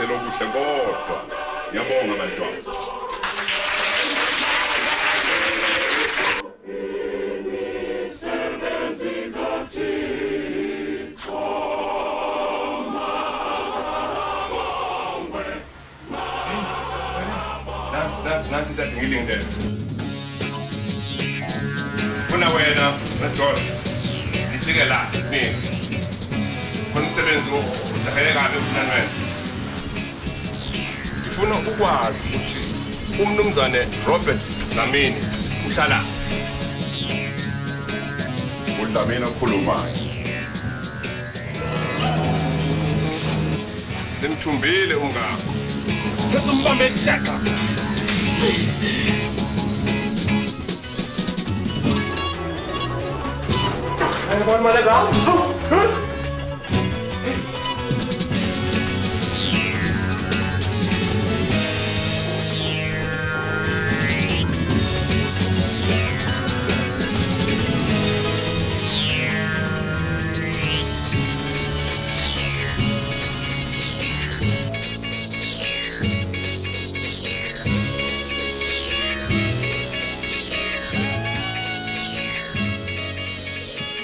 kwenzela okuhle kodwa. Ngiyabonga bantwana. Nansi that ngilindele. Kuna wena noJohn. Nifike la nisi. Umsebenzi ujahele kabi umhlanje wena. Ngifuna ukwazi ukuthi umnumzane Robert Dlamini uhlala. uDlamini okhulumayo. Simthumbile umngakho. Sesimbambe shaka. Ayabona manje.